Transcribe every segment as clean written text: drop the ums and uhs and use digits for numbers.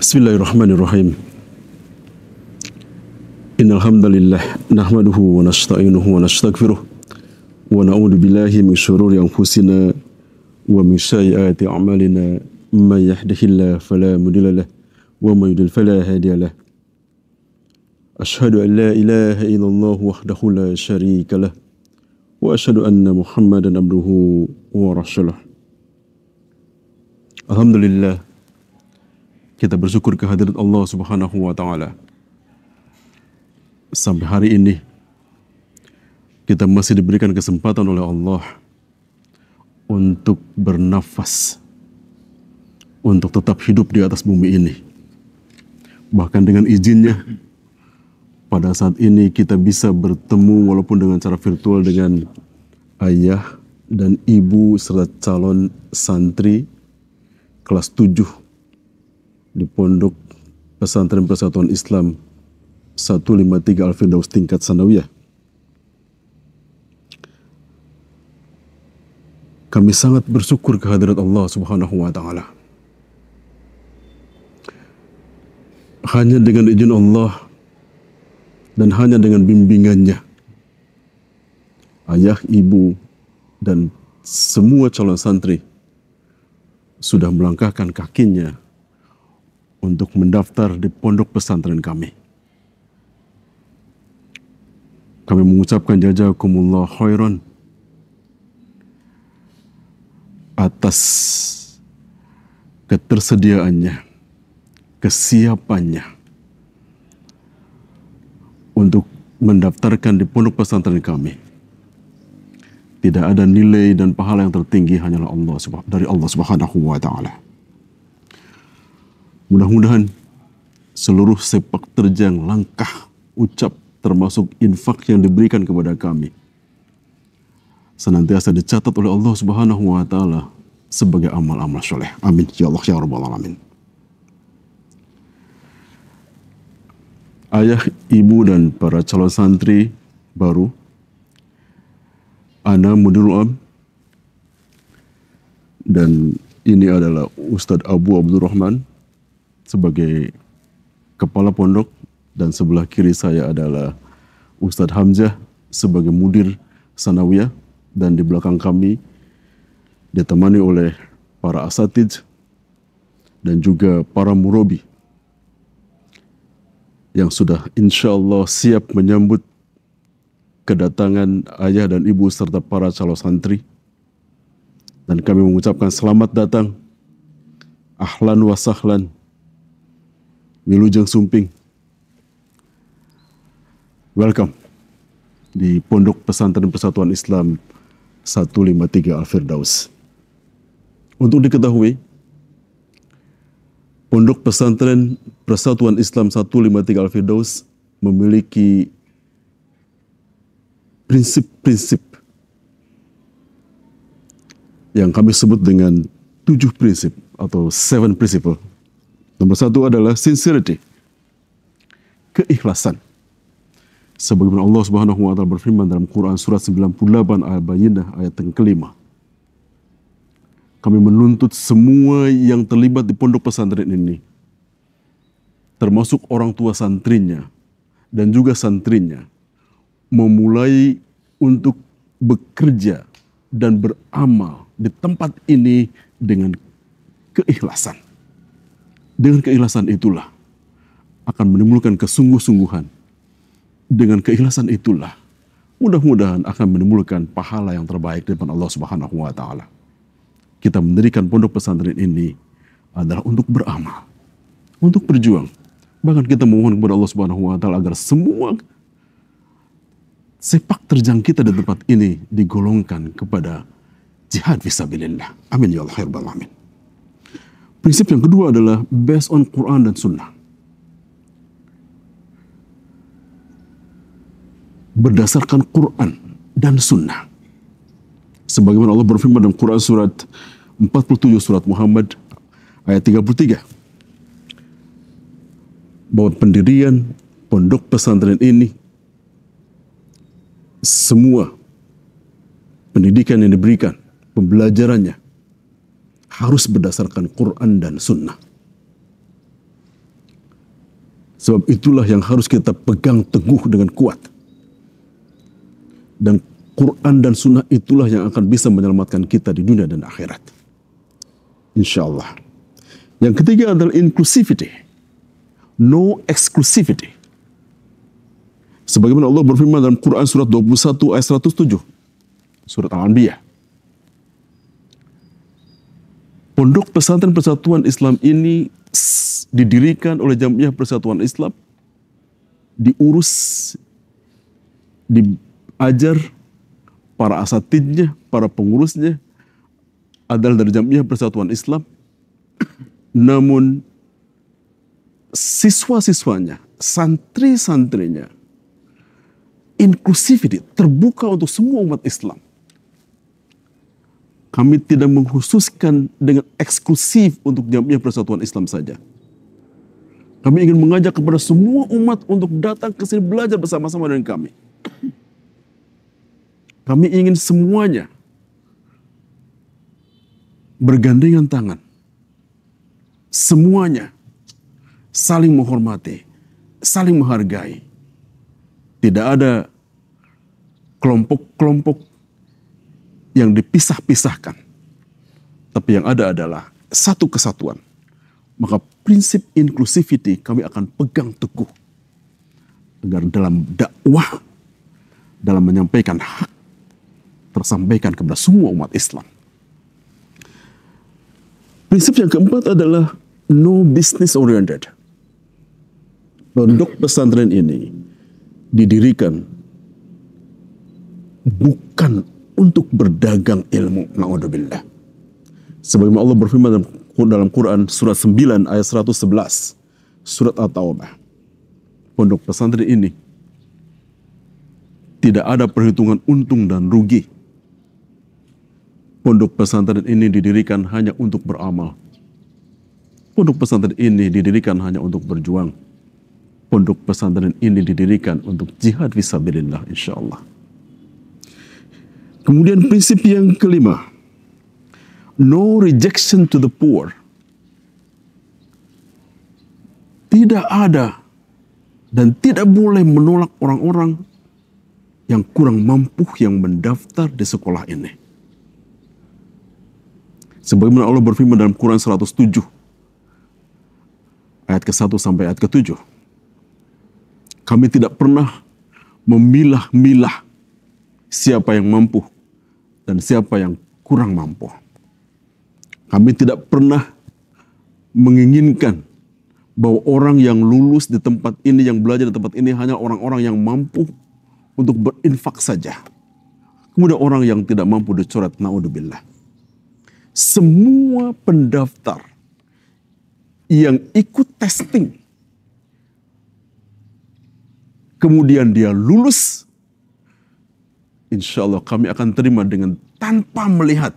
Bismillahirrahmanirrahim. Innal hamdalillah nahmaduhu wa nasta'inuhu wa nastaghfiruh wa na'udzu billahi min shururi anfusina wa min sayyiati a'malina may yahdihillahu fala mudilla lahu wa may yudlil fala hadiya lahu. Asyhadu an la ilaha illallah wahdahu la syarika lah wa asyhadu anna Muhammadan abduhu wa rasuluh. Alhamdulillah, kita bersyukur kehadirat Allah Subhanahu wa taala. Sampai hari ini kita masih diberikan kesempatan oleh Allah untuk bernafas, untuk tetap hidup di atas bumi ini. Bahkan dengan izinnya, pada saat ini kita bisa bertemu walaupun dengan cara virtual dengan ayah dan ibu serta calon santri kelas 7 di Pondok Pesantren Persatuan Islam 153 Al-Firdaus tingkat Sanawiyah. Kami sangat bersyukur kehadirat Allah Subhanahu wa taala. Hanya dengan izin Allah dan hanya dengan bimbingannya, ayah, ibu, dan semua calon santri sudah melangkahkan kakinya untuk mendaftar di pondok pesantren kami. Kami mengucapkan jazakumullah khairan atas ketersediaannya, kesiapannya untuk mendaftarkan di pondok pesantren kami. Tidak ada nilai dan pahala yang tertinggi, hanyalah dari Allah Subhanahu wa taala. Mudah-mudahan seluruh sepak terjang, langkah, ucap, termasuk infak yang diberikan kepada kami, senantiasa dicatat oleh Allah Subhanahu wa taala sebagai amal-amal soleh. Amin ya Allah ya rabbal alamin. Ayah, ibu, dan para calon santri baru, ana Mudirul Am, dan ini adalah Ustadz Abu Abdurrahman sebagai kepala pondok, dan sebelah kiri saya adalah Ustadz Hamzah sebagai mudir sanawiyah, dan di belakang kami ditemani oleh para asatidz dan juga para murabi yang sudah insya Allah siap menyambut kedatangan ayah dan ibu serta para calon santri. Dan kami mengucapkan selamat datang, ahlan wa sahlan, wilujeng sumping, welcome di Pondok Pesantren Persatuan Islam 153 Al-Firdaus. Untuk diketahui, Pondok Pesantren Persatuan Islam 153 Al-Firdaus memiliki prinsip-prinsip yang kami sebut dengan 7 prinsip atau 7 principle. Nomor 1 adalah sincerity, keikhlasan. Sebagaimana Allah Subhanahu wa taala berfirman dalam Quran surat 98 Al-Bayyinah ayat yang kelima. Kami menuntut semua yang terlibat di pondok pesantren ini, termasuk orang tua santrinya dan juga santrinya, memulai untuk bekerja dan beramal di tempat ini dengan keikhlasan. Dengan keikhlasan itulah akan menimbulkan kesungguh-sungguhan. Dengan keikhlasan itulah mudah-mudahan akan menimbulkan pahala yang terbaik dari Allah Subhanahu wa taala. Kita mendirikan pondok pesantren ini adalah untuk beramal, untuk berjuang. Bahkan kita memohon kepada Allah Subhanahu wa taala agar semua sepak terjang kita di tempat ini digolongkan kepada jihad fisabilillah. Amin ya Allah ya rabbal alamin. Prinsip yang kedua adalah based on Quran dan Sunnah. Berdasarkan Quran dan Sunnah. Sebagaimana Allah berfirman dalam Quran surat 47 surat Muhammad ayat 33. Bahwa pendirian pondok pesantren ini, semua pendidikan yang diberikan, pembelajarannya harus berdasarkan Quran dan Sunnah. Sebab itulah yang harus kita pegang teguh dengan kuat. Dan Quran dan Sunnah itulah yang akan bisa menyelamatkan kita di dunia dan akhirat. Insya Allah. Yang ketiga adalah inclusivity. No exclusivity. Sebagaimana Allah berfirman dalam Quran surat 21 ayat 107. Surat Al-Anbiya. Pondok Pesantren Persatuan Islam ini didirikan oleh Jamiah Persatuan Islam, diurus, diajar, para asatidnya, para pengurusnya adalah dari Jamiah Persatuan Islam. Namun siswa-siswanya, santri-santrinya, inclusivity, terbuka untuk semua umat Islam. Kami tidak mengkhususkan dengan eksklusif untuk Jamiah Persatuan Islam saja. Kami ingin mengajak kepada semua umat untuk datang ke sini belajar bersama-sama dengan kami. Kami ingin semuanya bergandengan tangan. Semuanya saling menghormati, saling menghargai. Tidak ada kelompok-kelompok yang dipisah-pisahkan. Tapi yang ada adalah satu kesatuan. Maka prinsip inclusivity kami akan pegang teguh. Agar dalam dakwah, dalam menyampaikan hak, tersampaikan kepada semua umat Islam. Prinsip yang keempat adalah no business oriented. Pondok pesantren ini didirikan bukan untuk berdagang ilmu, na'udzubillah. Sebagaimana Allah berfirman dalam Quran surat 9 ayat 111, surat At-Taubah. Pondok pesantren ini tidak ada perhitungan untung dan rugi. Pondok pesantren ini didirikan hanya untuk beramal. Pondok pesantren ini didirikan hanya untuk berjuang. Pondok pesantren ini didirikan untuk jihad fisabilillah, insyaallah. Kemudian prinsip yang kelima, no rejection to the poor. Tidak ada dan tidak boleh menolak orang-orang yang kurang mampu yang mendaftar di sekolah ini. Sebagaimana Allah berfirman dalam Quran 107 ayat ke-1 sampai ayat ke-7. Kami tidak pernah memilah-milah siapa yang mampu dan siapa yang kurang mampu. Kami tidak pernah menginginkan bahwa orang yang lulus di tempat ini, yang belajar di tempat ini hanya orang-orang yang mampu untuk berinfak saja. Kemudian orang yang tidak mampu dicoret, na'udzubillah. Semua pendaftar yang ikut testing, kemudian dia lulus, insya Allah kami akan terima dengan tanpa melihat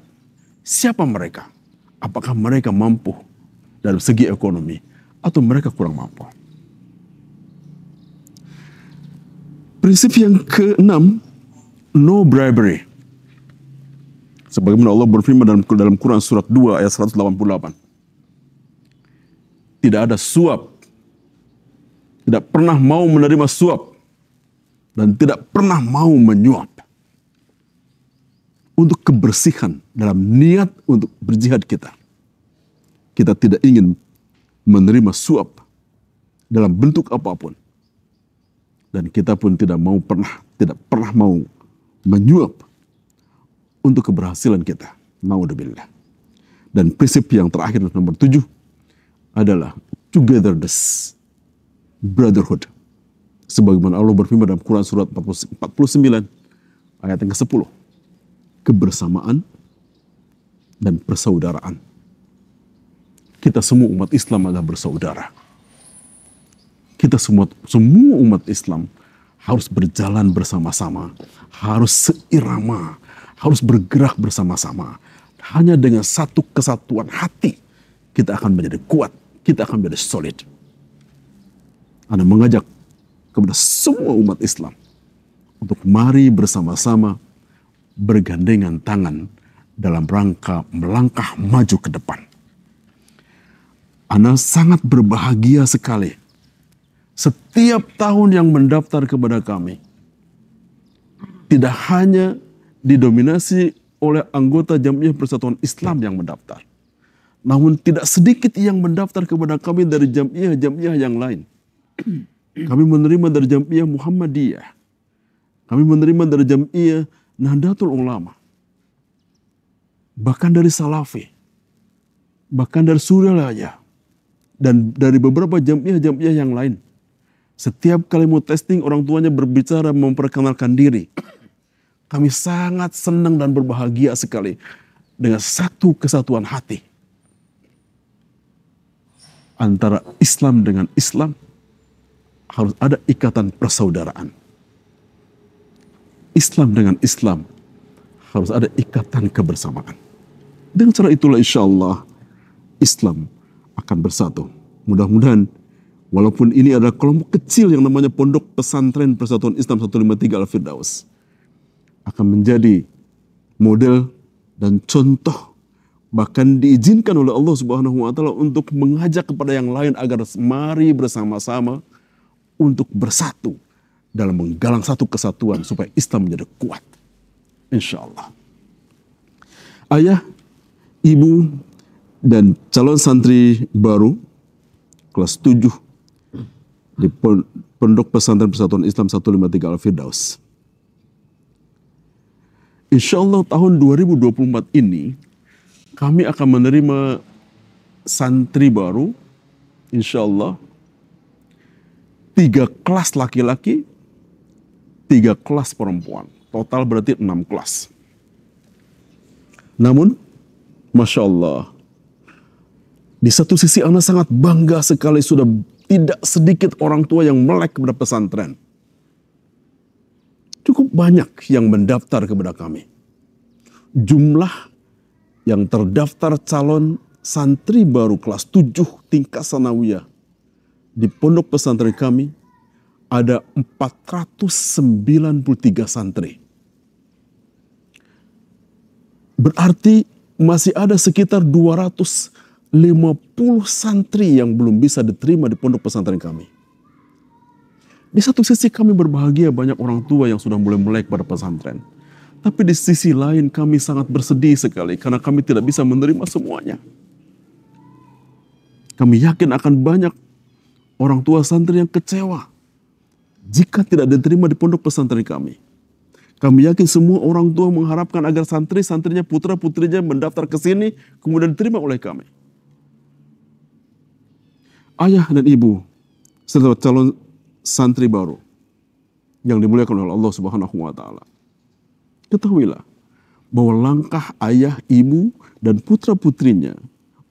siapa mereka. Apakah mereka mampu dalam segi ekonomi atau mereka kurang mampu. Prinsip yang keenam, no bribery. Sebagaimana Allah berfirman dalam Quran surat 2 ayat 188. Tidak ada suap. Tidak pernah mau menerima suap. Dan tidak pernah mau menyuap. Untuk kebersihan dalam niat untuk berjihad kita. Kita tidak ingin menerima suap dalam bentuk apapun. Dan kita pun tidak pernah mau menyuap untuk keberhasilan kita. Naudzubillah. Dan prinsip yang terakhir nomor 7 adalah togetherness, brotherhood. Sebagaimana Allah berfirman dalam Quran surat 49 ayat yang ke-10. Kebersamaan dan persaudaraan. Kita semua umat Islam adalah bersaudara. Kita semua umat Islam harus berjalan bersama-sama, harus seirama, harus bergerak bersama-sama. Hanya dengan satu kesatuan hati kita akan menjadi kuat, kita akan menjadi solid. Anda mengajak kepada semua umat Islam untuk mari bersama-sama bergandengan tangan dalam rangka melangkah maju ke depan. Anda sangat berbahagia sekali Setiap tahun yang mendaftar kepada kami tidak hanya didominasi oleh anggota Jamiah Persatuan Islam yang mendaftar, namun tidak sedikit yang mendaftar kepada kami dari jamiah-jamiah yang lain. Kami menerima dari Jamiah Muhammadiyah, kami menerima dari Jamiah Nahdlatul Ulama, bahkan dari Salafi, bahkan dari Suryalaya, dan dari beberapa jamiah-jamiah yang lain. Setiap kali mau testing, orang tuanya berbicara memperkenalkan diri. Kami sangat senang dan berbahagia sekali dengan satu kesatuan hati antara Islam dengan Islam. Harus ada ikatan persaudaraan. Islam dengan Islam harus ada ikatan kebersamaan. Dengan cara itulah insya Allah Islam akan bersatu. Mudah-mudahan walaupun ini adalah kelompok kecil yang namanya Pondok Pesantren Persatuan Islam 153 Al-Firdaus, akan menjadi model dan contoh, bahkan diizinkan oleh Allah Subhanahu wa taala untuk mengajak kepada yang lain agar mari bersama-sama untuk bersatu dalam menggalang satu kesatuan supaya Islam menjadi kuat. Insya Allah. Ayah, ibu, dan calon santri baru kelas 7 di Pondok Pesantren Persatuan Islam 153 Al-Firdaus. Insya Allah tahun 2024 ini kami akan menerima santri baru, insya Allah 3 kelas laki-laki, 3 kelas perempuan. Total berarti 6 kelas. Namun, Masya Allah, di satu sisi Ana sangat bangga sekali sudah tidak sedikit orang tua yang melek kepada pesantren. Cukup banyak yang mendaftar kepada kami. Jumlah yang terdaftar calon santri baru kelas 7 tingkat sanawiyah di pondok pesantren kami ada 493 santri. Berarti masih ada sekitar 250 santri yang belum bisa diterima di pondok pesantren kami. Di satu sisi kami berbahagia banyak orang tua yang sudah mulai melek pada pesantren. Tapi di sisi lain kami sangat bersedih sekali karena kami tidak bisa menerima semuanya. Kami yakin akan banyak orang tua santri yang kecewa jika tidak diterima di pondok pesantren kami. Kami yakin semua orang tua mengharapkan agar santri-santrinya, putra-putrinya mendaftar ke sini kemudian diterima oleh kami. Ayah dan ibu serta calon santri baru yang dimuliakan oleh Allah Subhanahu wa taala, ketahuilah bahwa langkah ayah, ibu, dan putra-putrinya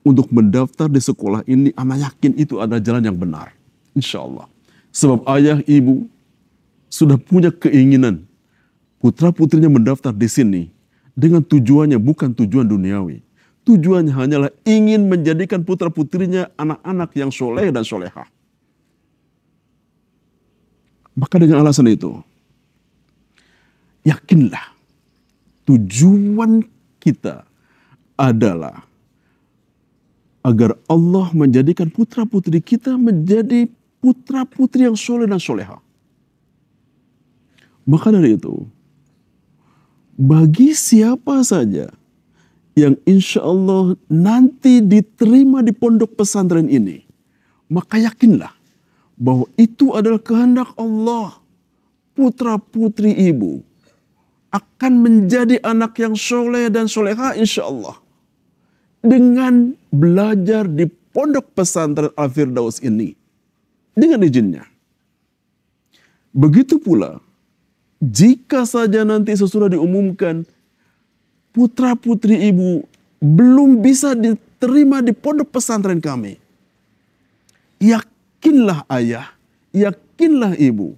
untuk mendaftar di sekolah ini, Ana yakin itu adalah jalan yang benar. Insya Allah. Sebab ayah, ibu sudah punya keinginan putra-putrinya mendaftar di sini dengan tujuannya bukan tujuan duniawi. Tujuannya hanyalah ingin menjadikan putra-putrinya anak-anak yang soleh dan solehah. Maka dengan alasan itu, yakinlah tujuan kita adalah agar Allah menjadikan putra-putri kita menjadi putra-putri yang soleh dan soleha. Maka dari itu, bagi siapa saja yang insya Allah nanti diterima di pondok pesantren ini, maka yakinlah bahwa itu adalah kehendak Allah. Putra-putri ibu akan menjadi anak yang soleh dan soleha insya Allah. Dengan belajar di pondok pesantren Al-Firdaus ini. Dengan izinnya. Begitu pula, jika saja nanti sesudah diumumkan, putra-putri ibu belum bisa diterima di pondok pesantren kami. Yakinlah ayah, yakinlah ibu.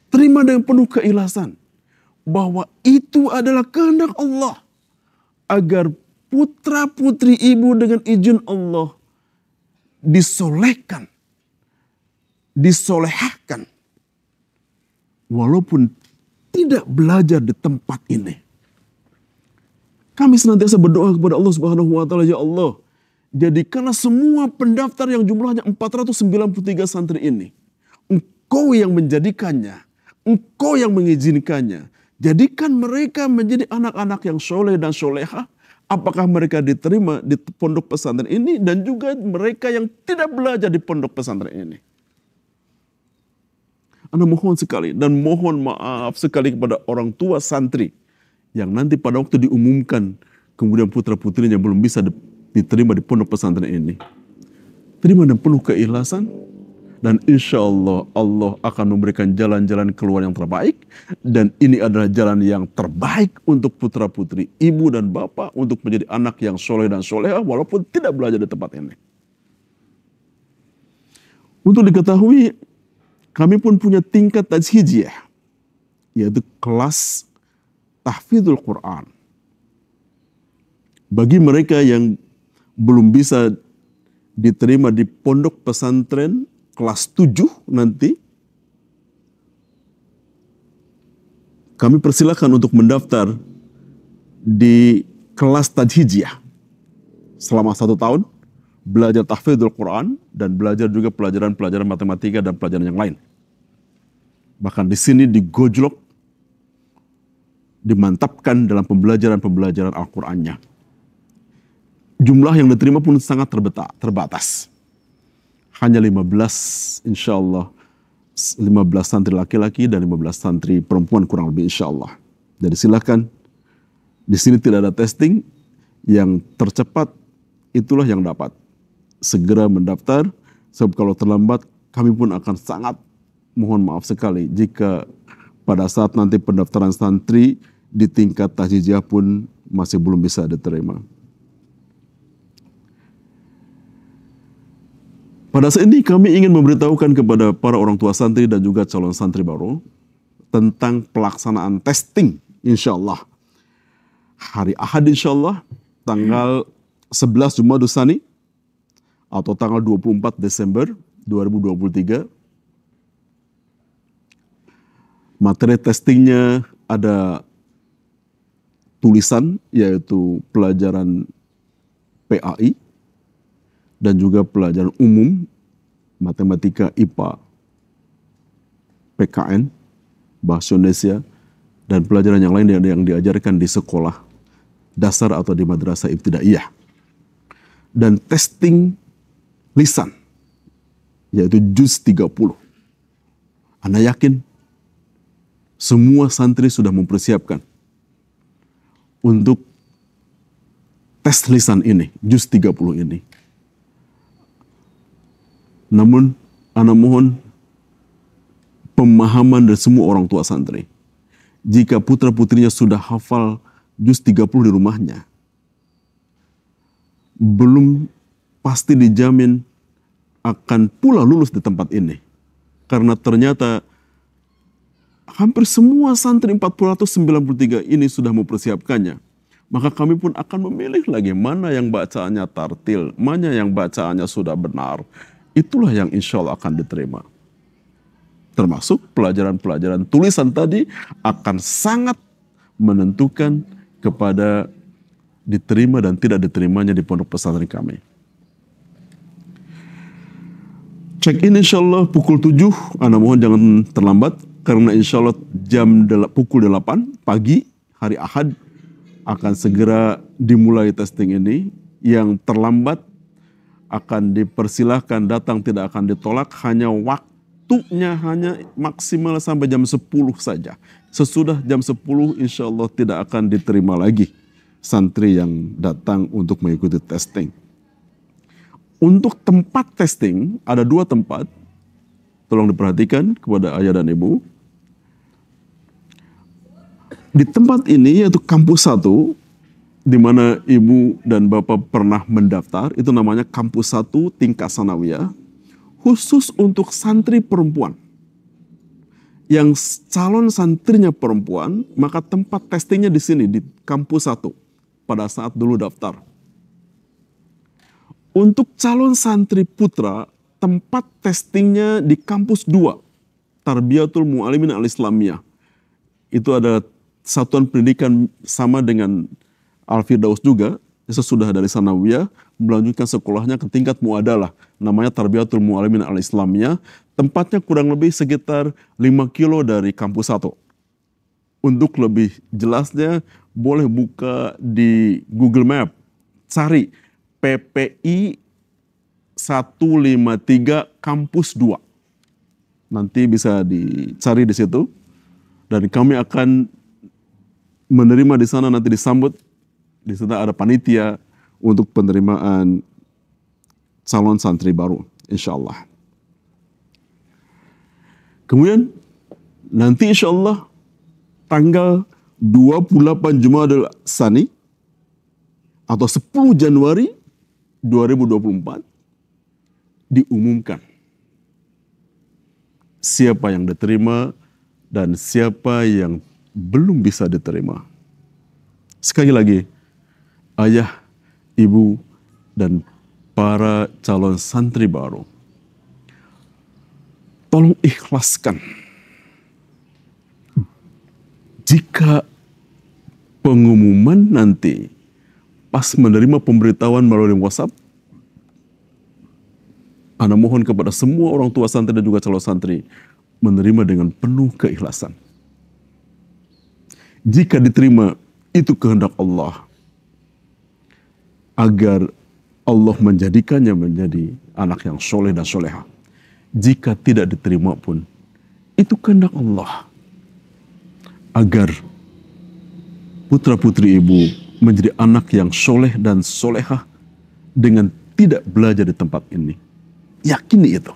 Terima dengan penuh keikhlasan bahwa itu adalah kehendak Allah agar putra-putri ibu dengan izin Allah disolehkan, disolehahkan, walaupun tidak belajar di tempat ini. Kami senantiasa berdoa kepada Allah Subhanahu wa taala, ya Allah, Jadikanlah semua pendaftar yang jumlahnya 493 santri ini, Engkau yang menjadikannya, Engkau yang mengizinkannya. Jadikan mereka menjadi anak-anak yang soleh dan soleha. Apakah mereka diterima di pondok pesantren ini dan juga mereka yang tidak belajar di pondok pesantren ini. Anda mohon sekali dan mohon maaf sekali kepada orang tua santri yang nanti pada waktu diumumkan kemudian putra-putrinya belum bisa diterima di pondok pesantren ini. Terima dengan penuh keikhlasan dan insya Allah Allah akan memberikan jalan-jalan keluar yang terbaik, dan ini adalah jalan yang terbaik untuk putra-putri, ibu dan bapak untuk menjadi anak yang soleh dan soleha walaupun tidak belajar di tempat ini. Untuk diketahui, kami pun punya tingkat tajhijiyah, yaitu kelas tahfidzul Quran. Bagi mereka yang belum bisa diterima di pondok pesantren kelas 7 nanti, kami persilakan untuk mendaftar di kelas tajhijiyah selama 1 tahun, belajar tahfidzul Quran dan belajar juga pelajaran-pelajaran matematika dan pelajaran yang lain. Bahkan di sini digojlok, dimantapkan dalam pembelajaran Al-Qur'annya. Jumlah yang diterima pun sangat terbatas. Hanya 15, insya Allah, 15 santri laki-laki dan 15 santri perempuan kurang lebih insya Allah. Jadi silakan, di sini tidak ada testing, yang tercepat itulah yang dapat. Segera mendaftar, sebab kalau terlambat kami pun akan sangat mohon maaf sekali jika pada saat nanti pendaftaran santri di tingkat tahjijiyah pun masih belum bisa diterima. Pada saat ini kami ingin memberitahukan kepada para orang tua santri dan juga calon santri baru tentang pelaksanaan testing insya Allah. Hari Ahad insya Allah tanggal 11 Jumadus Tsani atau tanggal 24 Desember 2023. Materi testingnya ada tulisan yaitu pelajaran PAI dan juga pelajaran umum, matematika, IPA, PKN, bahasa Indonesia, dan pelajaran yang lain yang diajarkan di sekolah dasar atau di madrasah ibtidaiyah. Dan testing lisan, yaitu juz 30. Anda yakin semua santri sudah mempersiapkan untuk tes lisan ini, juz 30 ini. Namun, Ana mohon pemahaman dari semua orang tua santri. Jika putra-putrinya sudah hafal juz 30 di rumahnya, belum pasti dijamin akan pula lulus di tempat ini. Karena ternyata hampir semua santri 493 ini sudah mempersiapkannya. Maka kami pun akan memilih lagi mana yang bacaannya tartil, mana yang bacaannya sudah benar. Itulah yang insya Allah akan diterima. Termasuk pelajaran-pelajaran tulisan tadi akan sangat menentukan kepada diterima dan tidak diterimanya di pondok pesantren kami. Check in insya Allah pukul 7. Anda mohon jangan terlambat karena insya Allah pukul 8 pagi hari Ahad akan segera dimulai testing ini. Yang terlambat akan dipersilahkan datang, tidak akan ditolak, hanya waktunya hanya maksimal sampai jam 10 saja. Sesudah jam 10 insya Allah tidak akan diterima lagi santri yang datang untuk mengikuti testing. Untuk tempat testing ada 2 tempat, tolong diperhatikan kepada ayah dan ibu. Di tempat ini yaitu kampus 1, di mana ibu dan bapak pernah mendaftar, itu namanya kampus 1 tingkat sanawiyah, khusus untuk santri perempuan. Yang calon santrinya perempuan, maka tempat testingnya di sini, di kampus 1, pada saat dulu daftar. Untuk calon santri putra, tempat testingnya di kampus 2, Tarbiyatul Mu'alimin Al-Islamiyah. Itu ada satuan pendidikan sama dengan Al-Firdaus juga, sesudah dari sanawiyah melanjutkan sekolahnya ke tingkat muadalah, namanya Tarbiyatul Mu'allimin Al-Islamiyah. Tempatnya kurang lebih sekitar 5 kilo dari kampus 1. Untuk lebih jelasnya boleh buka di Google Map, cari PPI 153 Kampus 2. Nanti bisa dicari di situ dan kami akan menerima di sana, nanti disambut. Di sana ada panitia untuk penerimaan calon santri baru, insya Allah. Kemudian nanti insya Allah tanggal 28 Jumadil Tsani atau 10 Januari 2024 diumumkan siapa yang diterima dan siapa yang belum bisa diterima. Sekali lagi, ayah, ibu, dan para calon santri baru, tolong ikhlaskan. Jika pengumuman nanti pas menerima pemberitahuan melalui WhatsApp, Ana mohon kepada semua orang tua santri dan juga calon santri menerima dengan penuh keikhlasan. Jika diterima, itu kehendak Allah, agar Allah menjadikannya menjadi anak yang soleh dan soleha. Jika tidak diterima pun, itu kehendak Allah, agar putra-putri ibu menjadi anak yang soleh dan soleha dengan tidak belajar di tempat ini. Yakini itu.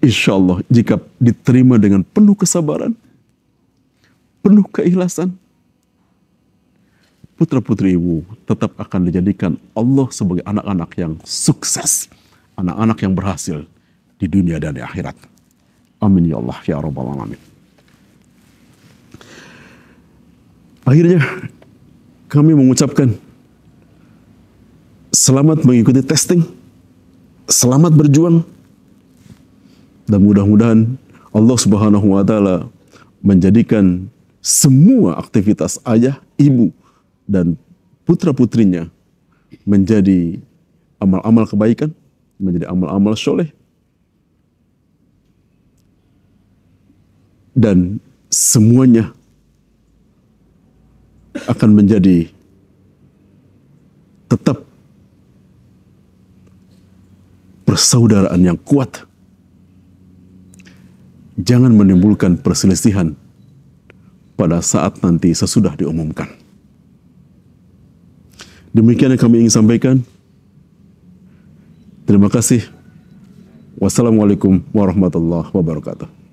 Insya Allah jika diterima dengan penuh kesabaran, penuh keikhlasan, putra-putri ibu tetap akan dijadikan Allah sebagai anak-anak yang sukses, anak-anak yang berhasil di dunia dan di akhirat. Amin ya Allah ya Rabbal Alamin. Akhirnya kami mengucapkan selamat mengikuti testing, selamat berjuang, dan mudah-mudahan Allah Subhanahu wa Ta'ala menjadikan semua aktivitas ayah, ibu, dan putra-putrinya menjadi amal-amal kebaikan, menjadi amal-amal soleh, dan semuanya akan menjadi tetap persaudaraan yang kuat. Jangan menimbulkan perselisihan pada saat nanti sesudah diumumkan. Demikian yang kami ingin sampaikan. Terima kasih. Wassalamualaikum warahmatullahi wabarakatuh.